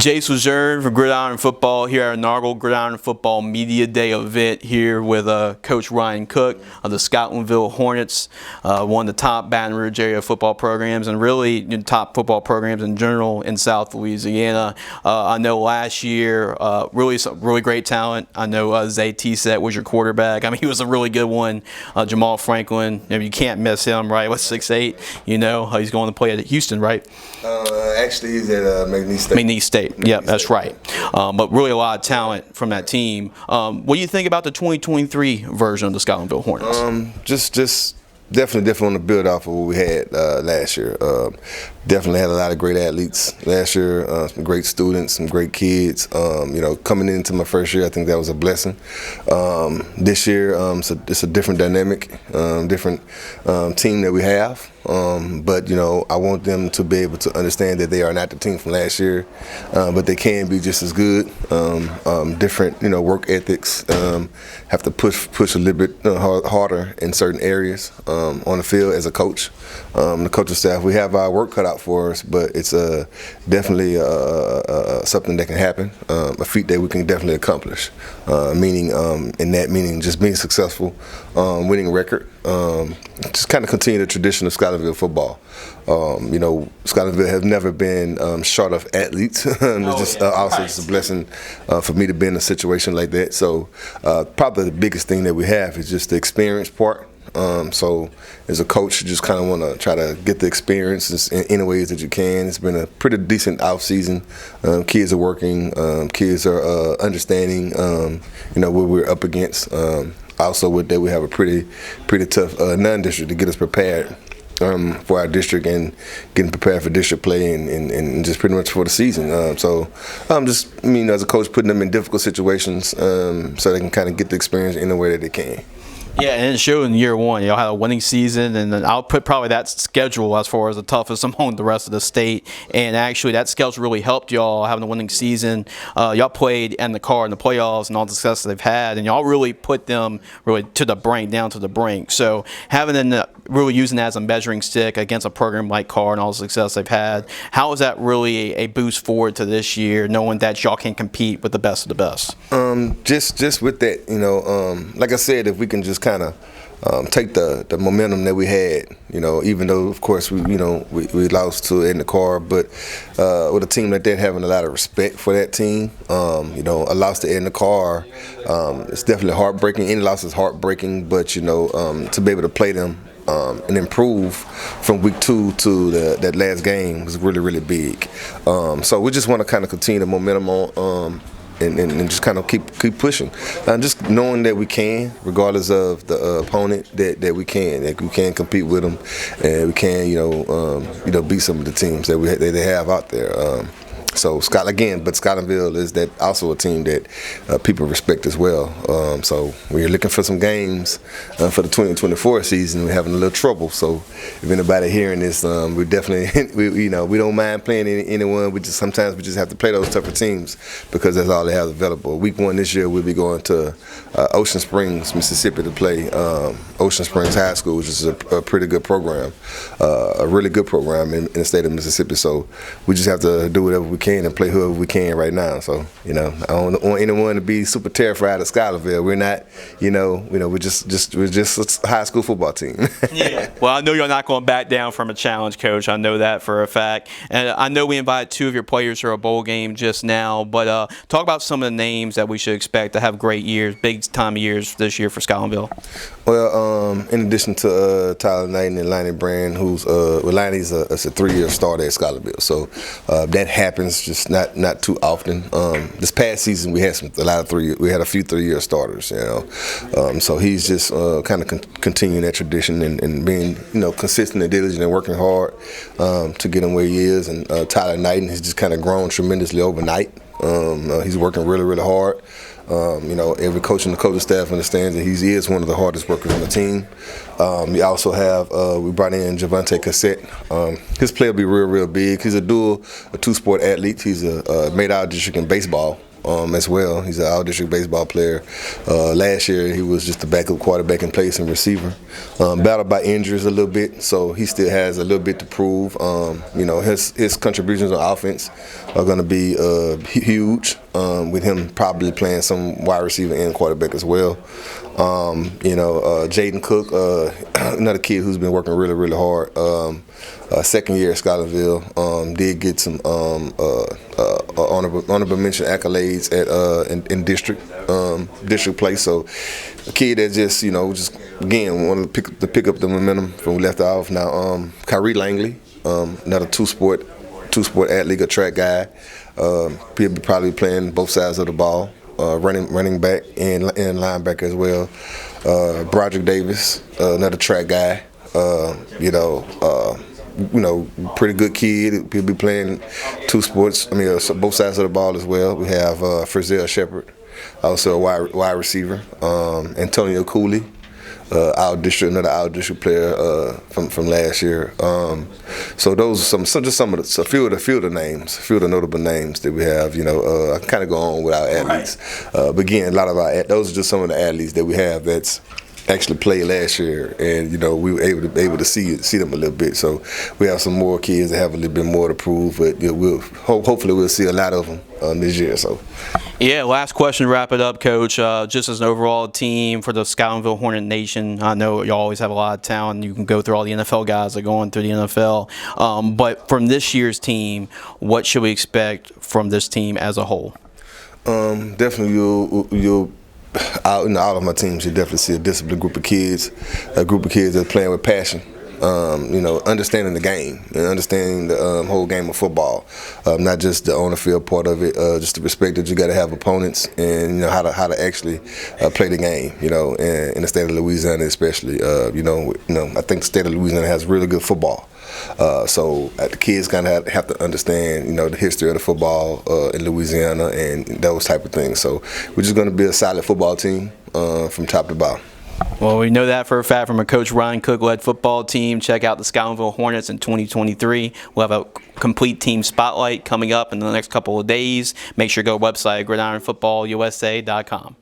Jace Lejeune for Gridiron Football here at our inaugural Gridiron Football Media Day event here with Coach Ryan Cook of the Scotlandville Hornets, one of the top Baton Rouge area football programs and really top football programs in general in South Louisiana. I know last year, really great talent. I know Zay T-Set was your quarterback. I mean, he was a really good one. Jamal Franklin, you can't miss him, right? What's 6'8"? He's going to play at Houston, right? Actually, he's at McNeese State. Yep, that's right. But really a lot of talent from that team. What do you think about the 2023 version of the Scotlandville Hornets? Just definitely on the build off of what we had last year. Definitely had a lot of great athletes last year, some great students, some great kids. Coming into my first year, I think that was a blessing. This year, it's a different dynamic, different team that we have. But I want them to be able to understand that they are not the team from last year, but they can be just as good. Different, work ethics. Have to push a little bit harder in certain areas on the field as a coach. The coaching staff, we have our work cut out for us, but it's definitely something that can happen, a feat that we can definitely accomplish. Meaning just being successful, winning record, just kind of continue the tradition of Scotlandville football. Scotlandville has never been short of athletes. Also it's a blessing for me to be in a situation like that. So probably the biggest thing that we have is just the experience part. So as a coach, you just kind of want to try to get the experience in any ways that you can. It's been a pretty decent off season. Kids are working. Kids are understanding, what we're up against. Also with that, we have a pretty tough non-district to get us prepared for our district and getting prepared for district play and just pretty much for the season. So I'm just, as a coach, putting them in difficult situations so they can kind of get the experience in the way that they can. Yeah, and it showed in year one. Y'all had a winning season, and then I'll put probably that schedule as far as the toughest among the rest of the state. And actually, that schedule really helped y'all having a winning season. Y'all played in the car in the playoffs and all the success they've had, and y'all really put them really to the brink, down to the brink. So having them really using that as a measuring stick against a program like Carr and all the success they've had, how is that really a boost forward to this year, knowing that y'all can compete with the best of the best? Just with that, like I said, if we can just kind of take the momentum that we had, even though of course we lost to in the car, but with a team like that, having a lot of respect for that team, a loss to in the car, it's definitely heartbreaking. Any loss is heartbreaking, but to be able to play them and improve from week 2 to that last game was really big. So we just want to kind of continue the momentum on. And just kind of keep pushing, just knowing that we can, regardless of the opponent, that we can compete with them, and we can beat some of the teams that they have out there. So Scotlandville is that also a team that people respect as well. So we're looking for some games for the 2024 season. We're having a little trouble. So if anybody hearing this, we definitely we don't mind playing anyone. Sometimes we just have to play those tougher teams because that's all they have available. Week 1 this year we'll be going to Ocean Springs, Mississippi to play Ocean Springs High School, which is a pretty good program, a really good program in the state of Mississippi. So we just have to do whatever we can and play whoever we can right now. So I don't want anyone to be super terrified of Scotlandville. We're not, we're just a high school football team. Yeah. Well, I know you're not going back down from a challenge, Coach. I know that for a fact. And I know we invited 2 of your players for a bowl game just now, but talk about some of the names that we should expect to have great years, big time years this year for Scotlandville. Well, in addition to Tyler Knight and Lonnie Brand, who's Lonnie's a 3-year starter at Scotlandville, so that happens just not too often. This past season we had we had a few 3-year starters, so he's just kind of continuing that tradition and being consistent and diligent and working hard to get him where he is. And Tyler Knight has just kind of grown tremendously overnight. He's working really hard. Every coach and the coaching staff understands that he is one of the hardest workers on the team. We also have we brought in Javante Cassette. His play will be real big. He's a 2-sport athlete. He's made our district in baseball. as well. He's an all-district baseball player. Last year, he was just a backup quarterback and placing receiver. Battled by injuries a little bit, so he still has a little bit to prove. His contributions on offense are going to be huge, with him probably playing some wide receiver and quarterback as well. Jaden Cook, another kid who's been working really, really hard. Second year at Scotlandville, did get some honorable mention accolades at in district play. So a kid that just again wanted to pick up the momentum from we left off. Now Kyrie Langley, another two-sport athlete, a track guy. He'll be probably playing both sides of the ball. Running back and linebacker as well. Broderick Davis, another track guy. Pretty good kid. He'll be playing two sports. Both sides of the ball as well. We have Frizzell Shepard, also a wide receiver. Antonio Cooley, another out district player from last year. So those are a few of the notable names that we have. I kind of go on with our athletes, but again, those are just some of the athletes that we have that's actually played last year, and we were able to see them a little bit. So we have some more kids that have a little bit more to prove, but hopefully we'll see a lot of them this year. So. Yeah, last question to wrap it up, Coach. Just as an overall team for the Scotlandville Hornet Nation, I know you always have a lot of talent. You can go through all the NFL guys that are going through the NFL. But from this year's team, what should we expect from this team as a whole? Definitely you'll in all of my teams, you definitely see a disciplined group of kids that are playing with passion. Understanding the game and understanding the whole game of football, not just the on the field part of it, just the respect that you got to have opponents and how to actually play the game. In the state of Louisiana, especially, I think the state of Louisiana has really good football. So the kids kind of have to understand, the history of the football in Louisiana and those type of things. So we're just going to be a solid football team from top to bottom. Well, we know that for a fact from a Coach Ryan Cook-led football team. Check out the Scotlandville Hornets in 2023. We'll have a complete team spotlight coming up in the next couple of days. Make sure to go to our website, gridironfootballusa.com.